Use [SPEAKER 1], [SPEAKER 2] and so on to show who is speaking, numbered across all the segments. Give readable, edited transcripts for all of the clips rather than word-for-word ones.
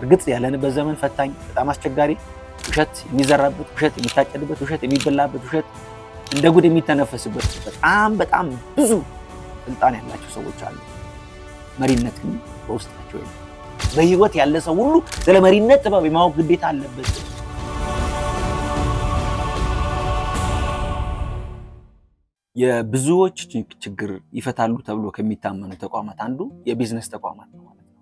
[SPEAKER 1] እርግጥ ያለንበት ዘመን ፈታኝ፣ በጣም አስቸጋሪ፣ ውሸት የሚዘራበት፣ ውሸት የሚታጨድበት፣ ውሸት የሚበላበት፣ ውሸት እንደ ጉድ የሚተነፈስበት በጣም ብዙ ስልጣን ያላቸው ሰዎች አሉ። መሪነት ግን በውስጣቸው የለም። በህይወት ያለ ሰው ሁሉ ስለ መሪነት ጥበብ የማወቅ ግዴታ አለበት። የብዙዎች ችግር ይፈታሉ ተብሎ ከሚታመኑ ተቋማት አንዱ የቢዝነስ ተቋማት ነው ማለት ነው።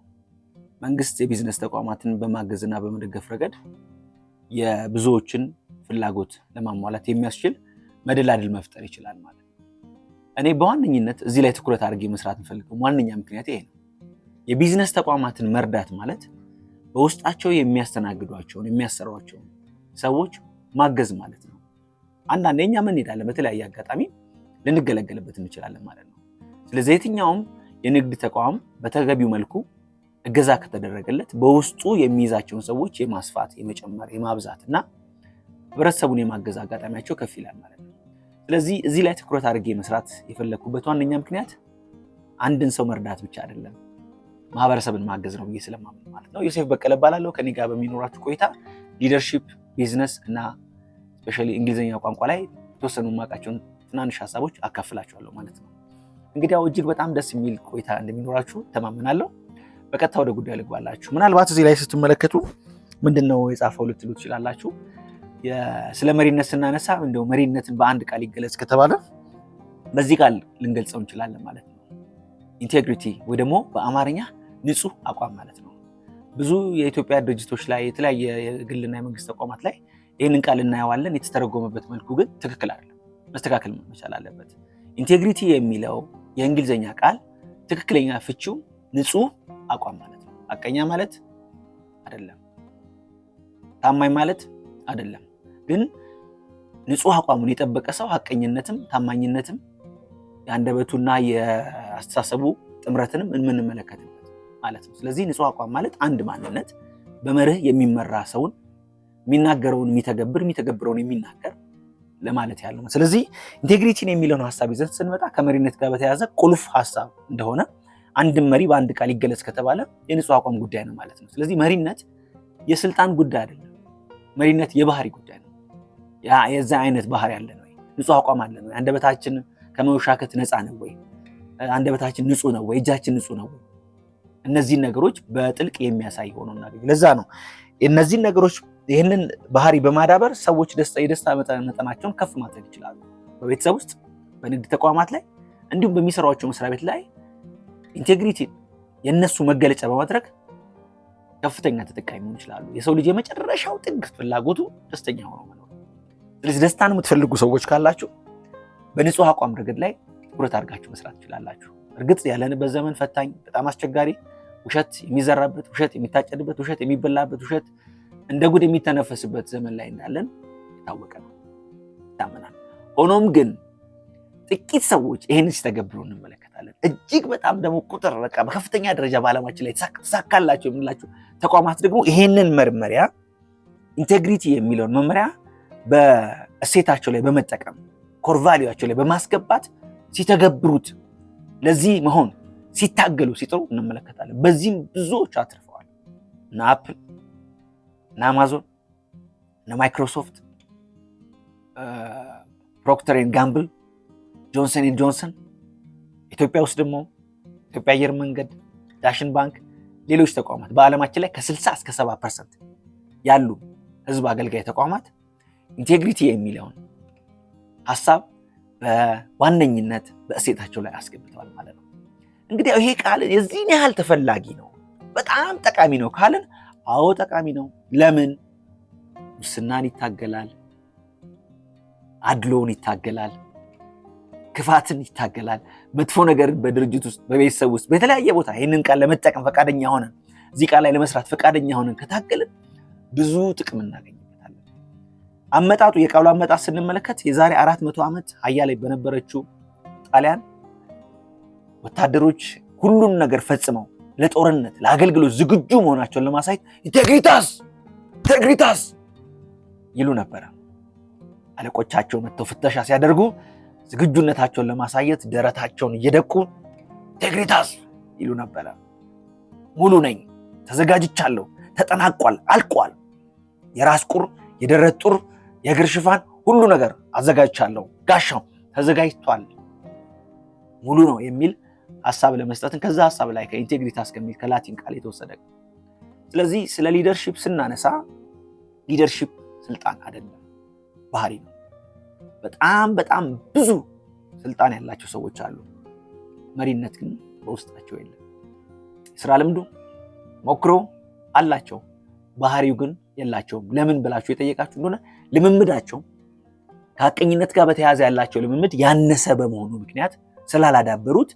[SPEAKER 1] መንግስት የቢዝነስ ተቋማትን በማገዝና በመደገፍ ረገድ የብዙዎችን ፍላጎት ለማሟላት የሚያስችል መደላድል መፍጠር ይችላል ማለት ነው። እኔ በዋነኝነት እዚህ ላይ ትኩረት አድርጌ መስራት የምፈልገው ዋነኛ ምክንያት ይሄ ነው። የቢዝነስ ተቋማትን መርዳት ማለት በውስጣቸው የሚያስተናግዷቸውን የሚያሰሯቸውን ሰዎች ማገዝ ማለት ነው። አንዳንዴ እኛ ምን እንሄዳለን በተለያየ አጋጣሚ ልንገለገልበት እንችላለን ማለት ነው። ስለዚህ የትኛውም የንግድ ተቋም በተገቢው መልኩ እገዛ ከተደረገለት በውስጡ የሚይዛቸውን ሰዎች የማስፋት የመጨመር የማብዛት እና ህብረተሰቡን የማገዝ አጋጣሚያቸው ከፍ ይላል ማለት ነው። ስለዚህ እዚህ ላይ ትኩረት አድርጌ መስራት የፈለኩበት ዋነኛ ምክንያት አንድን ሰው መርዳት ብቻ አይደለም፣ ማህበረሰብን ማገዝ ነው ብዬ ስለማምን ማለት ነው። ዮሴፍ በቀለ እባላለሁ። ከኔ ጋር በሚኖራችሁ ቆይታ ሊደርሺፕ፣ ቢዝነስ እና ስፔሻሊ እንግሊዝኛ ቋንቋ ላይ የተወሰኑ የማውቃቸውን ትናንሽ ሀሳቦች አካፍላችኋለሁ ማለት ነው። እንግዲህ ያው እጅግ በጣም ደስ የሚል ቆይታ እንደሚኖራችሁ ተማመናለሁ። በቀጥታ ወደ ጉዳዩ ልግባላችሁ። ምናልባት እዚህ ላይ ስትመለከቱ ምንድነው የጻፈው ልትሉ ትችላላችሁ። ስለ መሪነት ስናነሳ እንደው መሪነትን በአንድ ቃል ይገለጽ ከተባለ በዚህ ቃል ልንገልጸው እንችላለን ማለት ነው። ኢንቴግሪቲ ወይ ደግሞ በአማርኛ ንጹህ አቋም ማለት ነው። ብዙ የኢትዮጵያ ድርጅቶች ላይ የተለያየ የግልና የመንግስት ተቋማት ላይ ይህንን ቃል እናየዋለን። የተተረጎመበት መልኩ ግን ትክክል አይደለም፣ መስተካከል መቻል አለበት። ኢንቴግሪቲ የሚለው የእንግሊዝኛ ቃል ትክክለኛ ፍቺው ንጹህ አቋም ማለት ነው። ሐቀኛ ማለት አይደለም፣ ታማኝ ማለት አይደለም። ግን ንጹህ አቋሙን የጠበቀ ሰው ሐቀኝነትም ታማኝነትም የአንደበቱና የአስተሳሰቡ ጥምረትንም የምንመለከትበት ማለት ነው። ስለዚህ ንጹህ አቋም ማለት አንድ ማንነት በመርህ የሚመራ ሰውን የሚናገረውን የሚተገብር የሚተገብረውን የሚናገር ለማለት ያለው። ስለዚህ ኢንቴግሪቲን የሚለውን ሐሳብ ይዘን ስንመጣ ከመሪነት ጋር በተያያዘ ቁልፍ ሐሳብ እንደሆነ አንድም መሪ በአንድ ቃል ይገለጽ ከተባለ የንጹህ አቋም ጉዳይ ነው ማለት ነው። ስለዚህ መሪነት የስልጣን ጉዳይ አይደለም። መሪነት የባህሪ ጉዳይ ነው። የዛ አይነት ባህሪ አለን ወይ? ንጹህ አቋም አለን ወይ? አንደበታችን ከመውሻከት ነፃ ነው ወይ? አንደበታችን ንጹህ ነው ወይ? እጃችን ንጹህ ነው ወይ? እነዚህን ነገሮች በጥልቅ የሚያሳይ ሆኖ እናገኝ። ለዛ ነው እነዚህን ነገሮች ይህንን ባህሪ በማዳበር ሰዎች የደስታ መጠናቸውን ከፍ ማድረግ ይችላሉ። በቤተሰብ ውስጥ፣ በንግድ ተቋማት ላይ እንዲሁም በሚሰሯቸው መስሪያ ቤት ላይ ኢንቴግሪቲን የነሱ መገለጫ በማድረግ ከፍተኛ ተጠቃሚ መሆን ይችላሉ። የሰው ልጅ የመጨረሻው ጥግ ፍላጎቱ ደስተኛ ሆኖ መኖር። ስለዚህ ደስታን የምትፈልጉ ሰዎች ካላችሁ በንጹህ አቋም ረገድ ላይ ትኩረት አድርጋችሁ መስራት ትችላላችሁ። እርግጥ ያለንበት ዘመን ፈታኝ፣ በጣም አስቸጋሪ፣ ውሸት የሚዘራበት፣ ውሸት የሚታጨድበት፣ ውሸት የሚበላበት፣ ውሸት እንደ ጉድ የሚተነፈስበት ዘመን ላይ እንዳለን የታወቀ ነው፣ ይታመናል። ሆኖም ግን ጥቂት ሰዎች ይህንን ሲተገብሩ እንመለከታለን። እጅግ በጣም ደግሞ ቁጥር በቃ በከፍተኛ ደረጃ በዓለማችን ላይ ተሳካላቸው የምንላቸው ተቋማት ደግሞ ይሄንን መመሪያ ኢንቴግሪቲ የሚለውን መመሪያ በእሴታቸው ላይ በመጠቀም ኮር ቫልዩአቸው ላይ በማስገባት ሲተገብሩት ለዚህ መሆን ሲታገሉ ሲጥሩ እንመለከታለን። በዚህም ብዙዎች አትርፈዋል። እነ አፕል፣ እነ አማዞን፣ እነ ማይክሮሶፍት፣ ፕሮክተር ኤንድ ጋምብል፣ ጆንሰን ኤንድ ጆንሰን፣ ኢትዮጵያ ውስጥ ደግሞ ኢትዮጵያ አየር መንገድ፣ ዳሽን ባንክ፣ ሌሎች ተቋማት በዓለማችን ላይ ከ60 እስከ 70% ያሉ ህዝብ አገልጋይ ተቋማት ኢንቴግሪቲ የሚለውን ሐሳብ በዋነኝነት በእሴታቸው ላይ አስገብተዋል ማለት ነው። እንግዲህ ይሄ ቃል የዚህን ያህል ተፈላጊ ነው፣ በጣም ጠቃሚ ነው ካልን፣ አዎ ጠቃሚ ነው። ለምን? ሙስናን ይታገላል፣ አድሎውን ይታገላል፣ ክፋትን ይታገላል። መጥፎ ነገር በድርጅት ውስጥ በቤተሰብ ውስጥ በተለያየ ቦታ ይህንን ቃል ለመጠቀም ፈቃደኛ ሆነን እዚህ ቃል ላይ ለመስራት ፈቃደኛ ሆነን ከታገልን ብዙ ጥቅም እናገኝበታለን። አመጣጡ የቃሉ አመጣጥ ስንመለከት የዛሬ 400 ዓመት ሀያል በነበረችው ጣሊያን ወታደሮች ሁሉን ነገር ፈጽመው ለጦርነት ለአገልግሎት ዝግጁ መሆናቸውን ለማሳየት ኢንቴግሪታስ ይሉ ነበረ። አለቆቻቸው መጥተው ፍተሻ ሲያደርጉ ዝግጁነታቸውን ለማሳየት ደረታቸውን እየደቁ ኢንቴግሪታስ ይሉ ነበረ። ሙሉ ነኝ፣ ተዘጋጅቻለሁ፣ ተጠናቋል፣ አልቋል። የራስ ቁር፣ የደረት ጡር፣ የእግር ሽፋን ሁሉ ነገር አዘጋጅቻለሁ፣ ጋሻው ተዘጋጅቷል፣ ሙሉ ነው የሚል ሐሳብ ለመስጠትን ከዛ ሐሳብ ላይ ከኢንቴግሪታስ ከሚል ከላቲን ቃል የተወሰደ። ስለዚህ ስለ ሊደርሺፕ ስናነሳ ሊደርሺፕ ስልጣን አይደለም፣ ባህሪ ነው። በጣም ብዙ ስልጣን ያላቸው ሰዎች አሉ፣ መሪነት ግን በውስጣቸው የለም። ስራ ልምዱ ሞክሮ አላቸው፣ ባህሪው ግን የላቸውም። ለምን ብላችሁ የጠየቃችሁ እንደሆነ ልምምዳቸው ከሐቀኝነት ጋር በተያያዘ ያላቸው ልምምድ ያነሰ በመሆኑ ምክንያት ስላላዳበሩት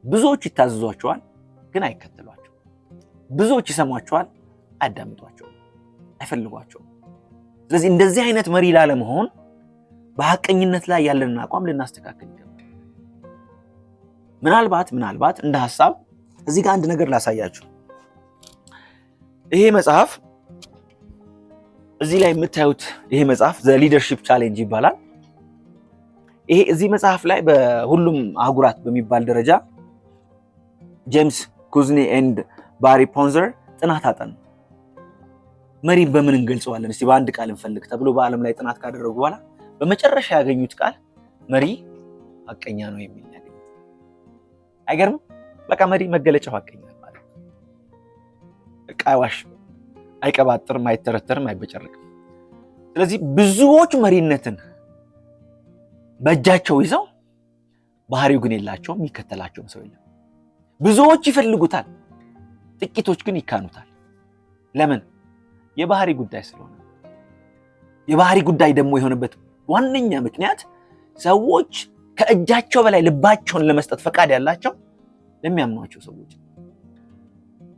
[SPEAKER 1] ብዙዎች ይታዘዟቸዋል፣ ግን አይከተሏቸው። ብዙዎች ይሰሟቸዋል፣ አያዳምጧቸው፣ አይፈልጓቸውም። ስለዚህ እንደዚህ አይነት መሪ ላለመሆን በሐቀኝነት ላይ ያለንን አቋም ልናስተካክል ይገባል። ምናልባት እንደ ሐሳብ እዚህ ጋር አንድ ነገር ላሳያችሁ። ይሄ መጽሐፍ እዚህ ላይ የምታዩት ይሄ መጽሐፍ ዘ ሊደርሺፕ ቻሌንጅ ይባላል። ይሄ እዚህ መጽሐፍ ላይ በሁሉም አህጉራት በሚባል ደረጃ ጄምስ ኩዝኒ ኤንድ ባሪ ፖንዘር ጥናት አጠኑ። መሪን በምን እንገልጸዋለን እስቲ በአንድ ቃል እንፈልግ ተብሎ በዓለም ላይ ጥናት ካደረጉ በኋላ በመጨረሻ ያገኙት ቃል መሪ ሐቀኛ ነው የሚል ያገኙት። አይገርምም? በቃ መሪ መገለጫው ሐቀኛ ማለት ነው። አይዋሽም፣ አይቀባጥርም፣ አይተረተርም፣ አይበጨርቅም። ስለዚህ ብዙዎች መሪነትን በእጃቸው ይዘው ባህሪው ግን የላቸውም፣ የሚከተላቸውም ሰው የለም። ብዙዎች ይፈልጉታል፣ ጥቂቶች ግን ይካኑታል። ለምን? የባህሪ ጉዳይ ስለሆነ። የባህሪ ጉዳይ ደግሞ የሆነበት ዋነኛ ምክንያት ሰዎች ከእጃቸው በላይ ልባቸውን ለመስጠት ፈቃድ ያላቸው ለሚያምኗቸው ሰዎች፣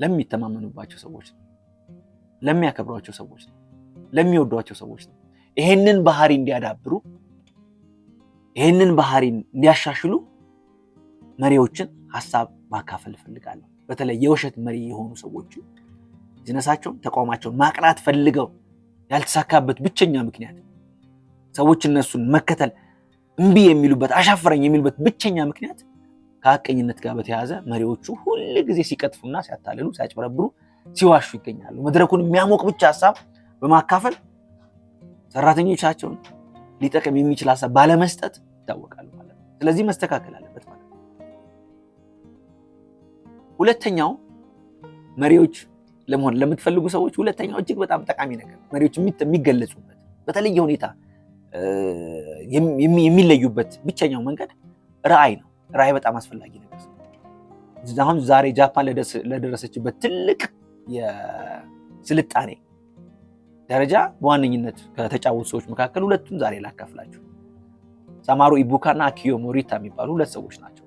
[SPEAKER 1] ለሚተማመኑባቸው ሰዎች፣ ለሚያከብሯቸው ሰዎች፣ ለሚወዷቸው ሰዎች ነው። ይሄንን ባህሪ እንዲያዳብሩ፣ ይሄንን ባህሪ እንዲያሻሽሉ መሪዎችን ሐሳብ ማካፈል እፈልጋለሁ። በተለይ የውሸት መሪ የሆኑ ሰዎች ቢዝነሳቸውን፣ ተቋማቸውን ማቅናት ፈልገው ያልተሳካበት ብቸኛ ምክንያት ሰዎች እነሱን መከተል እምቢ የሚሉበት፣ አሻፈረኝ የሚሉበት ብቸኛ ምክንያት ከሐቀኝነት ጋር በተያያዘ መሪዎቹ ሁል ጊዜ ሲቀጥፉና ሲያታልሉ፣ ሲያጭበረብሩ፣ ሲዋሹ ይገኛሉ። መድረኩን የሚያሞቅ ብቻ ሐሳብ በማካፈል ሰራተኞቻቸውን ሊጠቅም የሚችል ሐሳብ ባለመስጠት ይታወቃሉ ማለት ነው። ስለዚህ መስተካከል አለበት ማለት ነው። ሁለተኛው መሪዎች ለመሆን ለምትፈልጉ ሰዎች ሁለተኛው እጅግ በጣም ጠቃሚ ነገር መሪዎች የሚገለጹበት በተለየ ሁኔታ የሚለዩበት ብቸኛው መንገድ ራዕይ ነው። ራዕይ በጣም አስፈላጊ ነገር ነው። አሁን ዛሬ ጃፓን ለደረሰችበት ትልቅ የስልጣኔ ደረጃ በዋነኝነት ከተጫወቱ ሰዎች መካከል ሁለቱም ዛሬ ላካፍላችሁ። ሳማሩ ኢቡካ እና አኪዮ ሞሪታ የሚባሉ ሁለት ሰዎች ናቸው።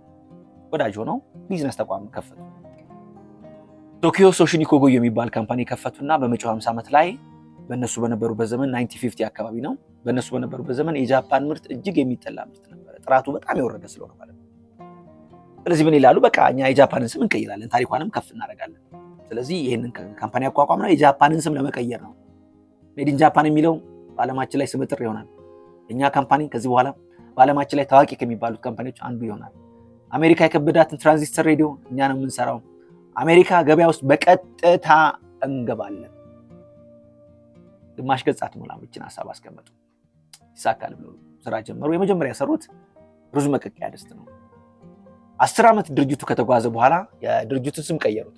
[SPEAKER 1] ወዳጅ ሆነው ቢዝነስ ተቋም ከፈቱ። ቶኪዮ ሶሺኒኮ ጎዮ የሚባል ካምፓኒ ከፈቱና በመጪው 50 ዓመት ላይ በእነሱ በነበሩበት ዘመን 1950 አካባቢ ነው። በእነሱ በነበሩበት ዘመን የጃፓን ምርት እጅግ የሚጠላ ምርት ነበረ። ጥራቱ በጣም የወረደ ስለሆነ ማለት ነው። ስለዚህ ምን ይላሉ? በቃ እኛ የጃፓንን ስም እንቀይራለን፣ ታሪኳንም ከፍ እናደርጋለን። ስለዚህ ይህንን ካምፓኒ አቋቋምነው የጃፓንን ስም ለመቀየር ነው። ሜድ ኢን ጃፓን የሚለው በዓለማችን ላይ ስመጥር ይሆናል። እኛ ካምፓኒ ከዚህ በኋላ በዓለማችን ላይ ታዋቂ ከሚባሉት ካምፓኒዎች አንዱ ይሆናል። አሜሪካ የከበዳትን ትራንዚስተር ሬዲዮ እኛ ነው የምንሰራው። አሜሪካ ገበያ ውስጥ በቀጥታ እንገባለን። ግማሽ ገጽ አትሞላም ይህችን ሐሳብ አስቀመጡ። ይሳካል ብለው ስራ ጀመሩ። የመጀመሪያ የሰሩት ሩዝ መቀቀያ ድስት ነው። 10 ዓመት ድርጅቱ ከተጓዘ በኋላ የድርጅቱን ስም ቀየሩት።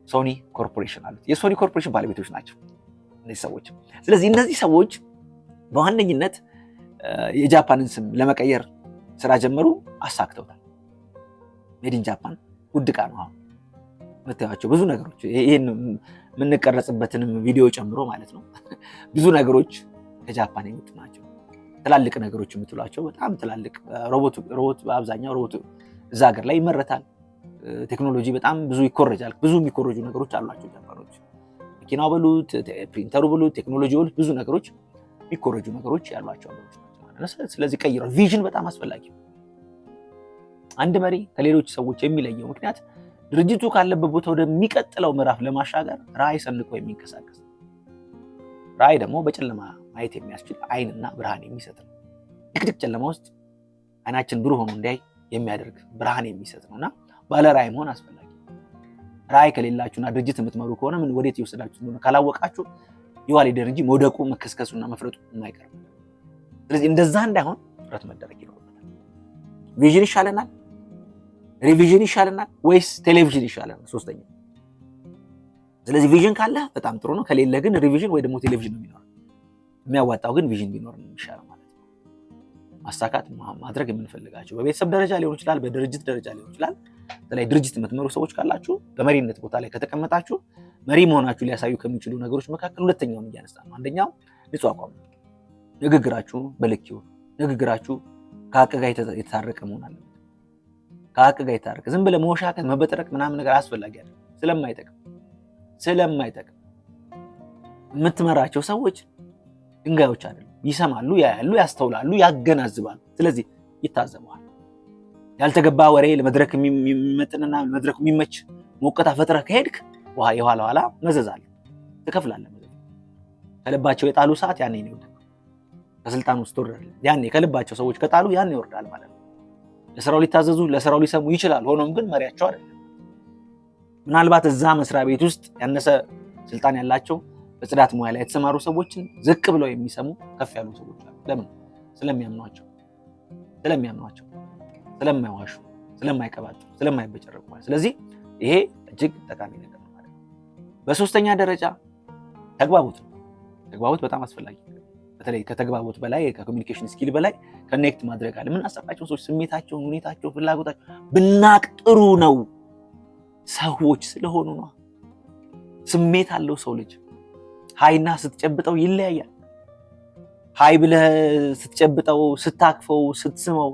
[SPEAKER 1] ሶኒ ኮርፖሬሽን አሉት። የሶኒ ኮርፖሬሽን ባለቤቶች ናቸው እነዚህ ሰዎች። ስለዚህ እነዚህ ሰዎች በዋነኝነት የጃፓንን ስም ለመቀየር ስራ ጀመሩ፣ አሳክተውታል። ሜድ ኢን ጃፓን ውድ ዕቃ ነው። አሁን የምታዩዋቸው ብዙ ነገሮች ይሄን የምንቀረጽበትንም ቪዲዮ ጨምሮ ማለት ነው ብዙ ነገሮች ከጃፓን የመጡ ናቸው። ትላልቅ ነገሮች የምትሏቸው በጣም ትላልቅ ሮቦት በአብዛኛው ሮቦት እዛ ሀገር ላይ ይመረታል። ቴክኖሎጂ በጣም ብዙ ይኮረጃል። ብዙ የሚኮረጁ ነገሮች አሏቸው ጃፓኖች። መኪናው በሉት፣ ፕሪንተሩ በሉት፣ ቴክኖሎጂ በሉት፣ ብዙ ነገሮች የሚኮረጁ ነገሮች ያሏቸው ነገሮች ናቸው። ስለዚህ ቀይረው ቪዥን በጣም አስፈላጊ ነው። አንድ መሪ ከሌሎች ሰዎች የሚለየው ምክንያት ድርጅቱ ካለበት ቦታ ወደሚቀጥለው ምዕራፍ ለማሻገር ራዕይ ሰንቆ የሚንቀሳቀስ። ራዕይ ደግሞ በጨለማ ማየት የሚያስችል ዓይንና ብርሃን የሚሰጥ ነው። ድቅድቅ ጨለማ ውስጥ ዓይናችን ብሩህ ሆኖ እንዲያይ የሚያደርግ ብርሃን የሚሰጥ ነውና ባለ ራዕይ መሆን አስፈላጊ። ራዕይ ከሌላችሁና ድርጅት የምትመሩ ከሆነ ምን ወዴት ይወስዳችሁ እንደሆነ ካላወቃችሁ ይዋል ይደር እንጂ መውደቁ መከስከሱና መፍረጡ የማይቀር። ስለዚህ እንደዛ እንዳይሆን ጥረት መደረግ ይኖርበታል። ቪዥን ይሻለናል፣ ሪቪዥን ይሻለናል ወይስ ቴሌቪዥን ይሻለናል? ሶስተኛ። ስለዚህ ቪዥን ካለ በጣም ጥሩ ነው። ከሌለ ግን ሪቪዥን ወይ ደግሞ ቴሌቪዥን ነው የሚኖረው። የሚያዋጣው ግን ቪዥን ቢኖር ነው የሚሻለው ማለት ነው። ማሳካት ማድረግ የምንፈልጋቸው በቤተሰብ ደረጃ ሊሆን ይችላል፣ በድርጅት ደረጃ ሊሆን ይችላል። በተለይ ድርጅት የምትመሩ ሰዎች ካላችሁ በመሪነት ቦታ ላይ ከተቀመጣችሁ መሪ መሆናችሁ ሊያሳዩ ከሚችሉ ነገሮች መካከል ሁለተኛውን እያነሳ ነው። አንደኛው ንጹህ አቋም ነው። ንግግራችሁ በልክ ይሁን። ንግግራችሁ ከሀቅ ጋር የተታረቀ መሆን አለበት። ከሀቅ ጋር የተታረቀ ዝም ብለህ መወሻከት መበጥረቅ ምናምን ነገር አስፈላጊ አይደለም። ስለማይጠቅም የምትመራቸው ሰዎች ድንጋዮች አይደሉም። ይሰማሉ፣ ያያሉ፣ ያስተውላሉ፣ ያገናዝባሉ። ስለዚህ ይታዘበዋል። ያልተገባ ወሬ ለመድረክ የሚመጥንና መድረኩ የሚመች ሞቀታ ፈጥረህ ከሄድክ የኋላ ኋላ መዘዝ አለ፣ ትከፍላለህ። ከልባቸው የጣሉ ሰዓት ያኔ ነው ይወርዳል። ከስልጣን ውስጥ ትወርዳለህ። ያኔ ከልባቸው ሰዎች ከጣሉ ያኔ ይወርዳል ማለት ነው። ለስራው ሊታዘዙ ለስራው ሊሰሙ ይችላል። ሆኖም ግን መሪያቸው አይደለም። ምናልባት እዛ መስሪያ ቤት ውስጥ ያነሰ ስልጣን ያላቸው በጽዳት ሙያ ላይ የተሰማሩ ሰዎችን ዝቅ ብለው የሚሰሙ ከፍ ያሉ ሰዎች አሉ። ለምን? ስለሚያምኗቸው፣ ስለማይዋሹ፣ ስለማይቀባጡ፣ ስለማይበጨረቁ። ስለዚህ ይሄ እጅግ ጠቃሚ ነገር ነው ማለት ነው። በሶስተኛ ደረጃ ተግባቦት ነው። ተግባቦት በጣም አስፈላጊ ነው። በተለይ ከተግባቦት በላይ ከኮሚኒኬሽን ስኪል በላይ ኮኔክት ማድረግ አለ። ምን አሰባቸው ሰዎች ስሜታቸውን፣ ሁኔታቸውን፣ ፍላጎታቸው ብናቅ ጥሩ ነው። ሰዎች ስለሆኑ ነው። ስሜት አለው ሰው ልጅ። ሃይና ስትጨብጠው ይለያያል። ሃይ ብለህ ስትጨብጠው፣ ስታክፈው፣ ስትስመው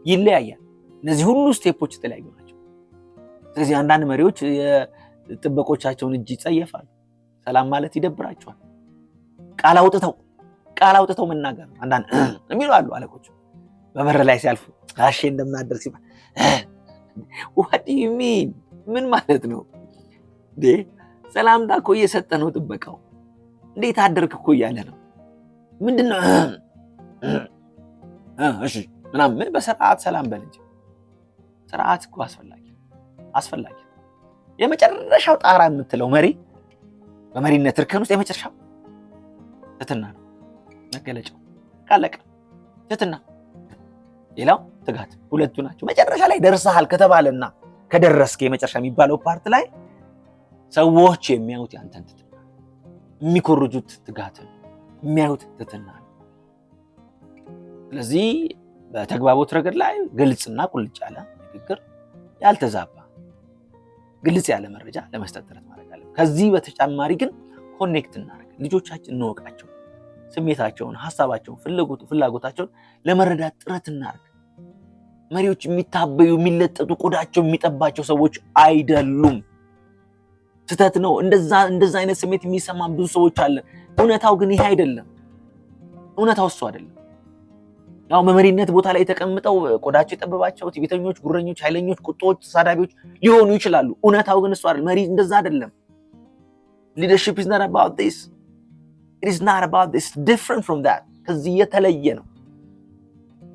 [SPEAKER 1] ይለያያል። እነዚህ ሁሉ ስቴፖች የተለያዩ ናቸው። ስለዚህ አንዳንድ መሪዎች የጥበቆቻቸውን እጅ ይጸየፋሉ። ሰላም ማለት ይደብራቸዋል። ቃል አውጥተው መናገር ነው። አንዳንድ የሚሉ አሉ አለቆች በበር ላይ ሲያልፉ ጋሼ እንደምናደር ሲባል what do you mean? ምን ማለት ነው? ሰላምታ እኮ እየሰጠ ነው ጥበቃው። እንዴት አደርክ እኮ እያለ ነው። ምንድነው? እሺ ምናምን በስርዓት ሰላም በል እንጂ። ስርዓት እኮ አስፈላጊ። የመጨረሻው ጣራ የምትለው መሪ በመሪነት እርከን ውስጥ የመጨረሻው ትህትና ነው መገለጫው። ካለቀ ትህትና፣ ሌላው ትጋት፣ ሁለቱ ናቸው። መጨረሻ ላይ ደርሰሃል ከተባለና ከደረስክ የመጨረሻ የሚባለው ፓርት ላይ ሰዎች የሚያዩት ያንተን ትህትና፣ የሚኮርጁት ትጋትን፣ የሚያዩት ትህትና። ስለዚህ በተግባቦት ረገድ ላይ ግልጽና ቁልጭ ያለ ንግግር፣ ያልተዛባ ግልጽ ያለ መረጃ ለመስጠት ጥረት ማድረግ አለብን። ከዚህ በተጨማሪ ግን ኮኔክት እናደርግ፣ ልጆቻችን እንወቃቸው፣ ስሜታቸውን፣ ሀሳባቸውን፣ ፍላጎታቸውን ለመረዳት ጥረት እናደርግ። መሪዎች የሚታበዩ የሚለጠጡ ቆዳቸው የሚጠባቸው ሰዎች አይደሉም። ስህተት ነው። እንደዛ አይነት ስሜት የሚሰማን ብዙ ሰዎች አለን። እውነታው ግን ይሄ አይደለም። እውነታው እሱ አይደለም። ያው በመሪነት ቦታ ላይ ተቀምጠው ቆዳቸው የጠበባቸው ትዕቢተኞች፣ ጉረኞች፣ ኃይለኞች፣ ቁጦች፣ ተሳዳቢዎች ሊሆኑ ይችላሉ። እውነታው ግን እሱ አይደለም። መሪ እንደዛ አይደለም። Leadership is not about this. It is not about this. It's different from that. ከዚህ የተለየ ነው።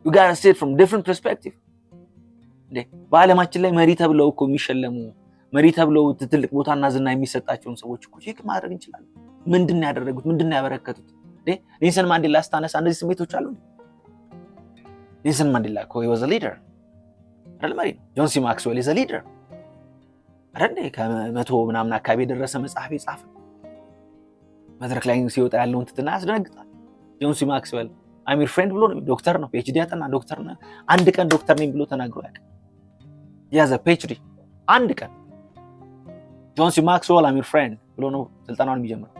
[SPEAKER 1] You got to see it from different perspective. በዓለማችን ላይ መሪ ተብለው እኮ የሚሸለሙ መሪ ተብለው ትልቅ ቦታና ዝና የሚሰጣቸውን ሰዎች እኮ ቼክ ማድረግ እንችላለን። ምንድን ነው ያደረጉት? ምንድን ነው ያበረከቱት? ኔልሰን ማንዴላ ስታነሳ እነዚህ ስሜቶች አሉ። ኔልሰን ማንዴላ እኮ he was a leader አይደል? መሪ ነው። ጆን ሲ ማክስዌል is a leader አይደል? ከመቶ ምናምን አካባቢ የደረሰ መጽሐፍ የጻፈ መድረክ ላይ ሲወጣ ያለውን ትህትና ያስደነግጣል። ጆን ሲ ማክስዌል I'm your friend ብሎ ነው። ዶክተር ነው፣ PhD ያጠና ዶክተር ነው። አንድ ቀን ዶክተር ነኝ ብሎ ተናግሮ ያውቃል? ያዘ PhD አንድ ቀን ጆን ሲ ማክስዌል I'm your friend ብሎ ነው ስልጠናውን የሚጀምረው።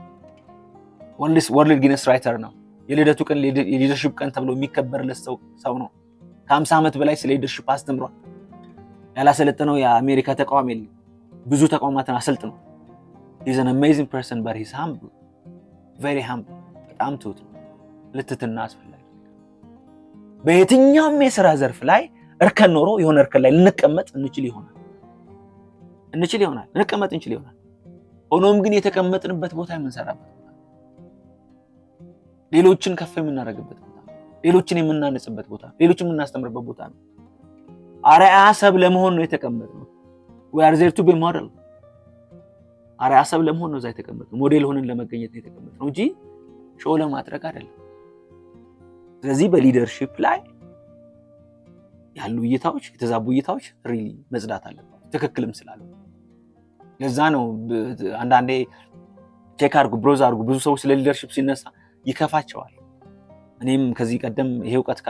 [SPEAKER 1] ወርልድ ጊነስ ራይተር ነው። የልደቱ ቀን የሊደርሺፕ ቀን ተብሎ የሚከበርለት ሰው ነው። ከ50 ዓመት በላይ ስለ ሊደርሺፕ አስተምሯል። ያላሰለጠነው የአሜሪካ ተቋም የለም። ብዙ ተቋማትን አሰልጥነው። he's an amazing person but he's humble, very humble። በጣም ትሁት ነው። ትህትና አስፈላጊ። በየትኛውም የሥራ ዘርፍ ላይ እርከን ኖሮ የሆነ እርከን ላይ ልንቀመጥ እንችል ይሆናል። ልንቀመጥ እንችል ይሆናል። ሆኖም ግን የተቀመጥንበት ቦታ የምንሰራበት ቦታ፣ ሌሎችን ከፍ የምናደርግበት ቦታ፣ ሌሎችን የምናነጽበት ቦታ፣ ሌሎችን የምናስተምርበት ቦታ ነው። አርአያ ሰብ ለመሆን ነው የተቀመጥነው። we are there to be model። አርአያ ሰብ ለመሆን ነው እዛ የተቀመጥነው፣ ሞዴል ሆነን ለመገኘት ነው የተቀመጥነው እንጂ ሾው ለማድረግ አይደለም። ስለዚህ በሊደርሺፕ ላይ ያሉ እይታዎች፣ የተዛቡ እይታዎች ሪሊ መጽዳት አለባቸው፣ ትክክልም ስላሉ። ለዛ ነው አንዳንዴ ቼክ አድርጉ፣ ብሮዝ አድርጉ። ብዙ ሰዎች ስለ ሊደርሺፕ ሲነሳ ይከፋቸዋል። እኔም ከዚህ ቀደም ይሄ እውቀት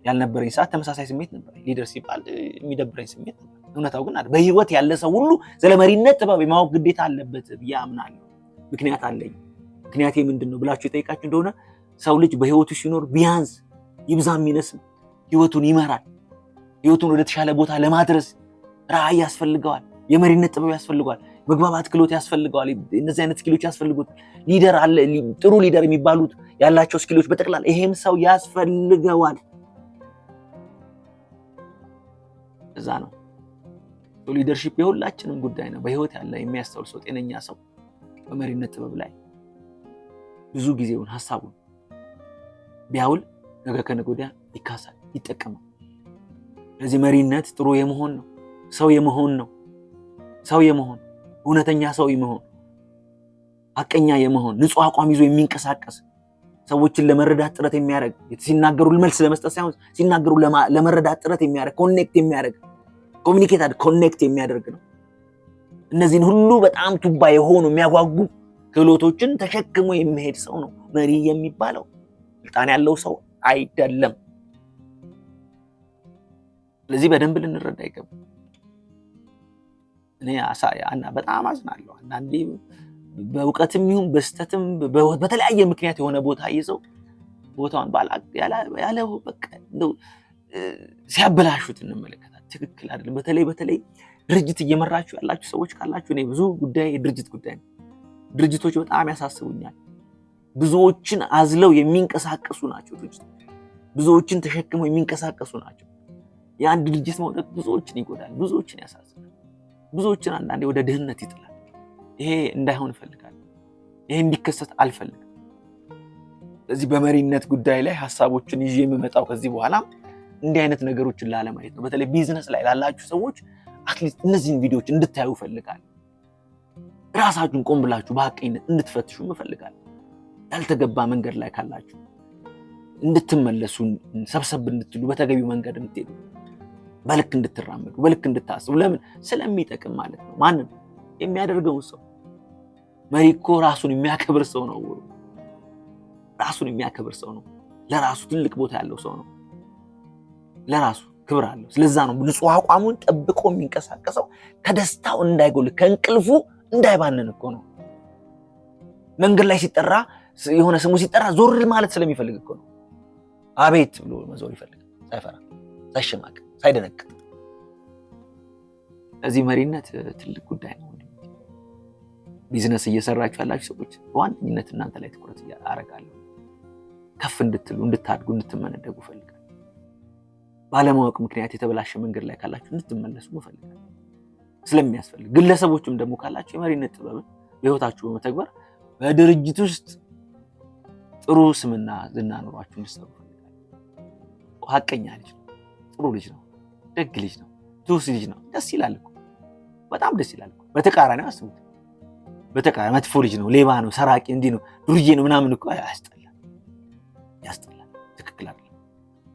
[SPEAKER 1] ያልነበረኝ ሰዓት ተመሳሳይ ስሜት ነበር። ሊደር ሲባል የሚደብረኝ ስሜት ነበር። እውነታው ግን በህይወት ያለ ሰው ሁሉ ስለ መሪነት ጥበብ የማወቅ ግዴታ አለበት ብዬ አምናለሁ። ምክንያት አለኝ። ምክንያቴ ምንድን ነው ብላችሁ የጠይቃችሁ እንደሆነ ሰው ልጅ በህይወቱ ሲኖር ቢያንስ ይብዛም ይነስም ህይወቱን ይመራል። ህይወቱን ወደ ተሻለ ቦታ ለማድረስ ራዕይ ያስፈልገዋል፣ የመሪነት ጥበብ ያስፈልገዋል፣ መግባባት ክህሎት ያስፈልገዋል። እነዚህ አይነት ስኪሎች ያስፈልጉታል። ሊደር አለ፣ ጥሩ ሊደር የሚባሉት ያላቸው ስኪሎች በጠቅላላ ይሄም ሰው ያስፈልገዋል። እዛ ነው ሊደርሺፕ የሁላችንም ጉዳይ ነው። በህይወት ያለ የሚያስተውል ሰው፣ ጤነኛ ሰው በመሪነት ጥበብ ላይ ብዙ ጊዜውን ሐሳቡን ቢያውል ነገ ከነገ ወዲያ ይካሳል፣ ይጠቀማል። ስለዚህ መሪነት ጥሩ የመሆን ነው፣ ሰው የመሆን ነው። ሰው የመሆን እውነተኛ ሰው የመሆን ሐቀኛ የመሆን ንጹህ አቋም ይዞ የሚንቀሳቀስ ሰዎችን ለመረዳት ጥረት የሚያደርግ ሲናገሩ መልስ ለመስጠት ሳይሆን ሲናገሩ ለመረዳት ጥረት የሚያደርግ ኮኔክት የሚያደርግ ነው። እነዚህን ሁሉ በጣም ቱባ የሆኑ የሚያጓጉ ክህሎቶችን ተሸክሞ የሚሄድ ሰው ነው መሪ የሚባለው። ስልጣን ያለው ሰው አይደለም። ስለዚህ በደንብ ልንረዳ ይገባል። እኔ በጣም አዝናለሁ። አንዳንዴ በእውቀትም ይሁን በስተትም በተለያየ ምክንያት የሆነ ቦታ ይዘው ቦታውን ያለው በቃ እንደው ሲያበላሹት እንመለከታለን። ትክክል አይደለም። በተለይ ድርጅት እየመራችሁ ያላችሁ ሰዎች ካላችሁ፣ እኔ ብዙ ጉዳይ የድርጅት ጉዳይ ነው። ድርጅቶች በጣም ያሳስቡኛል። ብዙዎችን አዝለው የሚንቀሳቀሱ ናቸው ድርጅቶች። ብዙዎችን ተሸክመው የሚንቀሳቀሱ ናቸው። የአንድ ድርጅት መውደቅ ብዙዎችን ይጎዳል፣ ብዙዎችን ያሳዝናል፣ ብዙዎችን አንዳንዴ ወደ ድህነት ይጥላል። ይሄ እንዳይሆን እፈልጋለሁ። ይሄ እንዲከሰት አልፈልግም። ስለዚህ በመሪነት ጉዳይ ላይ ሐሳቦችን ይዤ የምመጣው ከዚህ በኋላ እንዲህ አይነት ነገሮችን ላለማየት ነው። በተለይ ቢዝነስ ላይ ላላችሁ ሰዎች አትሊስት እነዚህን ቪዲዮዎች እንድታዩ እፈልጋለሁ። ራሳችሁን ቆም ብላችሁ በሐቀኝነት እንድትፈትሹ እፈልጋለሁ። ያልተገባ መንገድ ላይ ካላችሁ እንድትመለሱ፣ ሰብሰብ እንድትሉ፣ በተገቢው መንገድ እንድትሄዱ፣ በልክ እንድትራመዱ፣ በልክ እንድታስቡ። ለምን? ስለሚጠቅም ማለት ነው። ማንም የሚያደርገውን ሰው መሪ እኮ ራሱን የሚያከብር ሰው ነው። ራሱን የሚያከብር ሰው ነው። ለራሱ ትልቅ ቦታ ያለው ሰው ነው። ለራሱ ክብር አለው። ስለዛ ነው ንጹህ አቋሙን ጠብቆ የሚንቀሳቀሰው። ከደስታው እንዳይጎል፣ ከእንቅልፉ እንዳይባነን እኮ ነው። መንገድ ላይ ሲጠራ የሆነ ስሙ ሲጠራ ዞር ማለት ስለሚፈልግ እኮ ነው። አቤት ብሎ መዞር ይፈልጋል፣ ሳይፈራ፣ ሳይሸማቅ፣ ሳይደነግጥ። እዚህ መሪነት ትልቅ ጉዳይ ነው። ቢዝነስ እየሰራችሁ ያላችሁ ሰዎች በዋነኝነት እናንተ ላይ ትኩረት አደርጋለሁ። ከፍ እንድትሉ፣ እንድታድጉ፣ እንድትመነደጉ እፈልጋለሁ። ባለማወቅ ምክንያት የተበላሸ መንገድ ላይ ካላችሁ እንድትመለሱ እፈልጋለሁ ስለሚያስፈልግ። ግለሰቦችም ደግሞ ካላችሁ የመሪነት ጥበብን በህይወታችሁ በመተግበር በድርጅት ውስጥ ጥሩ ስምና ዝና ኖሯችሁ እንድትሰሩ እፈልጋለሁ። ሐቀኛ ልጅ ነው፣ ጥሩ ልጅ ነው፣ ደግ ልጅ ነው፣ ትሁት ልጅ ነው። ደስ ይላል እኮ፣ በጣም ደስ ይላል እኮ። በተቃራኒው አስቡት። በተቃራኒ መጥፎ ልጅ ነው፣ ሌባ ነው፣ ሰራቂ፣ እንዲህ ነው፣ ዱርዬ ነው ምናምን እኮ ያስጠላል። ትክክል አይደለም።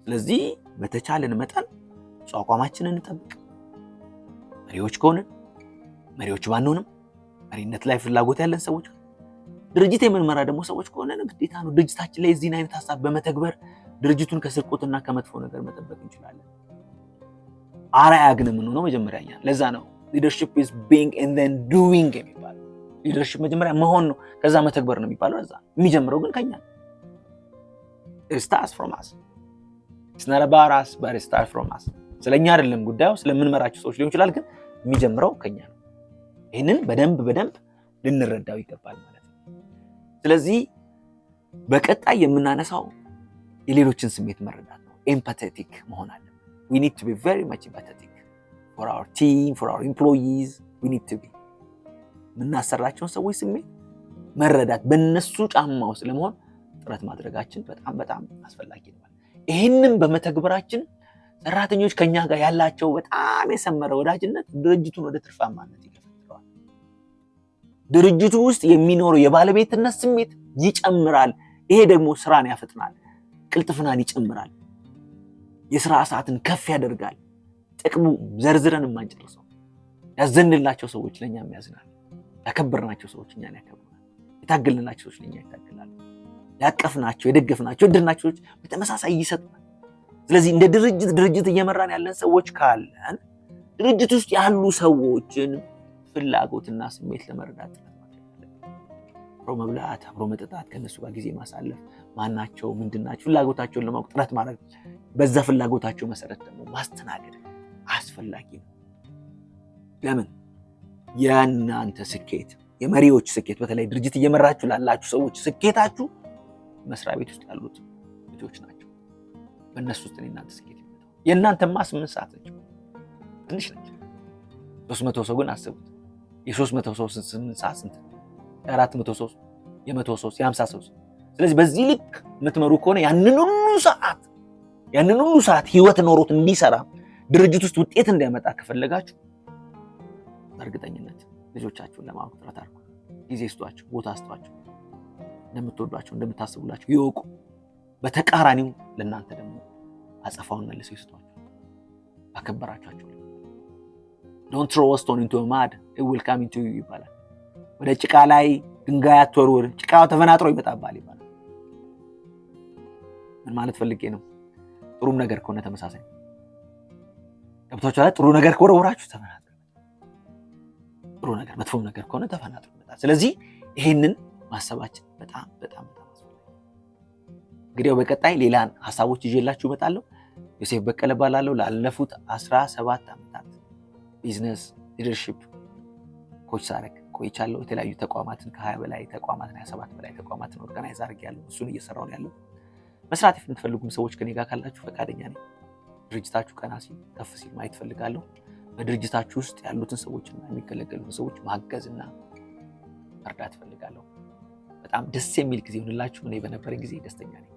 [SPEAKER 1] ስለዚህ በተቻለን መጠን አቋማችንን እንጠብቅ። መሪዎች ከሆነን መሪዎች ባንሆንም መሪነት ላይ ፍላጎት ያለን ሰዎች፣ ድርጅት የምንመራ ደግሞ ሰዎች ከሆነን ግዴታ ነው ድርጅታችን ላይ እዚህን አይነት ሐሳብ በመተግበር ድርጅቱን ከስርቆትና ከመጥፎ ነገር መጠበቅ እንችላለን። አርአያ ግን የምንሆነው መጀመሪያ እኛ። ለዛ ነው leadership is being and then doing የሚባለው። ሊደርሺፕ መጀመሪያ መሆን ነው፣ ከዛ መተግበር ነው የሚባለው። ለዛ የሚጀምረው ግን ከኛ ነው። It starts from us. It's not about us, but it starts from us. ስለኛ አይደለም ጉዳዩ፣ ስለምንመራቸው ሰዎች ሊሆን ይችላል፣ ግን የሚጀምረው ከኛ ነው። ይህንን በደንብ ልንረዳው ይገባል ማለት ነው። ስለዚህ በቀጣይ የምናነሳው የሌሎችን ስሜት መረዳት ነው። ኤምፓቴቲክ መሆን አለብን። We need to be very much empathetic for our team, for our employees. We need to be የምናሰራቸውን ሰዎች ስሜት መረዳት፣ በእነሱ ጫማ ውስጥ ለመሆን ጥረት ማድረጋችን በጣም አስፈላጊ ነው። ይህንን በመተግበራችን ሰራተኞች ከኛ ጋር ያላቸው በጣም የሰመረ ወዳጅነት ድርጅቱን ወደ ትርፋማነት ይገፋዋል። ድርጅቱ ውስጥ የሚኖረው የባለቤትነት ስሜት ይጨምራል። ይሄ ደግሞ ስራን ያፈጥናል፣ ቅልጥፍናን ይጨምራል፣ የስራ ሰዓትን ከፍ ያደርጋል። ጥቅሙ ዘርዝረን የማንጨርሰው። ያዘንላቸው ሰዎች ለእኛም ያዝናል፣ ያከበርናቸው ሰዎች እኛን ያከብሩናል፣ የታገልናቸው ሰዎች ለእኛ ይታገላሉ፣ ያቀፍናቸው የደገፍናቸው የወደድናቸው ሰዎች በተመሳሳይ ይሰጡናል። ስለዚህ እንደ ድርጅት እየመራን ያለን ሰዎች ካለን ድርጅት ውስጥ ያሉ ሰዎችን ፍላጎትና ስሜት ለመረዳት ጥረት ማድረግ አለብን። አብሮ መብላት፣ አብሮ መጠጣት፣ ከነሱ ጋር ጊዜ ማሳለፍ፣ ማናቸው ምንድናቸው ፍላጎታቸውን ለማወቅ ጥረት ማድረግ፣ በዛ ፍላጎታቸው መሰረት ደግሞ ማስተናገድ አስፈላጊ ነው። ለምን? የእናንተ ስኬት፣ የመሪዎች ስኬት፣ በተለይ ድርጅት እየመራችሁ ላላችሁ ሰዎች ስኬታችሁ መስሪያ ቤት ውስጥ ያሉት ልጆች ናቸው። በእነሱ ውስጥ የእናንተ ስኬት ይመጣል። የእናንተማ 8 ሰዓት ነች፣ ትንሽ ነች። 300 ሰው ግን አስቡት። የ300 ሰው 8 ሰዓት ስንት? የ400 ሰው፣ የ100 ሰው፣ የ50 ሰው። ስለዚህ በዚህ ልክ የምትመሩ ከሆነ ያንን ሁሉ ሰዓት ህይወት ኖሮት እንዲሰራ ድርጅት ውስጥ ውጤት እንዲያመጣ ከፈለጋችሁ በእርግጠኝነት ልጆቻችሁን ለማወቅ ጥረት አድርጉ። ጊዜ ስጧቸው፣ ቦታ ስጧቸው። እንደምትወዷቸው እንደምታስቡላቸው ይወቁ። በተቃራኒው ለእናንተ ደግሞ አጸፋውን መልሰው ይስጧቸው። አከበራቸው። Don't throw a stone into a mud, it will come into you ይባላል። ወደ ጭቃ ላይ ድንጋይ አትወርውር፣ ጭቃው ተፈናጥሮ ይመጣባል ይባላል። ምን ማለት ፈልጌ ነው? ጥሩም ነገር ከሆነ ተመሳሳይ ገብታችኋል። ጥሩ ነገር ከወረወራችሁ ተፈናጥሮ፣ ጥሩ ነገር መጥፎም ነገር ከሆነ ተፈናጥሮ ይመጣል። ስለዚህ ይሄንን ማሰባችን በጣም በጣም አስፈላጊ። እንግዲህ በቀጣይ ሌላ ሐሳቦች ይዤላችሁ እመጣለሁ። ዮሴፍ በቀለ እባላለሁ። ላለፉት 17 ዓመታት ቢዝነስ ሊደርሺፕ ኮች ሳረግ ቆይቻለሁ። የተለያዩ ተቋማትን ከ20 በላይ ተቋማትን 27 በላይ ተቋማትን ኦርጋናይዝ አድርጌያለሁ። እሱን እየሰራሁ ነው ያለው። መስራት የምትፈልጉም ሰዎች ከኔ ጋር ካላችሁ ፈቃደኛ ነኝ። ድርጅታችሁ ቀና ሲል ከፍ ሲል ማየት ፈልጋለሁ። በድርጅታችሁ ውስጥ ያሉትን ሰዎችና የሚገለገሉትን ሰዎች ማገዝና መርዳት ፈልጋለሁ። በጣም ደስ የሚል ጊዜ ይሁንላችሁ። እኔ በነበረኝ ጊዜ ደስተኛ ነኝ።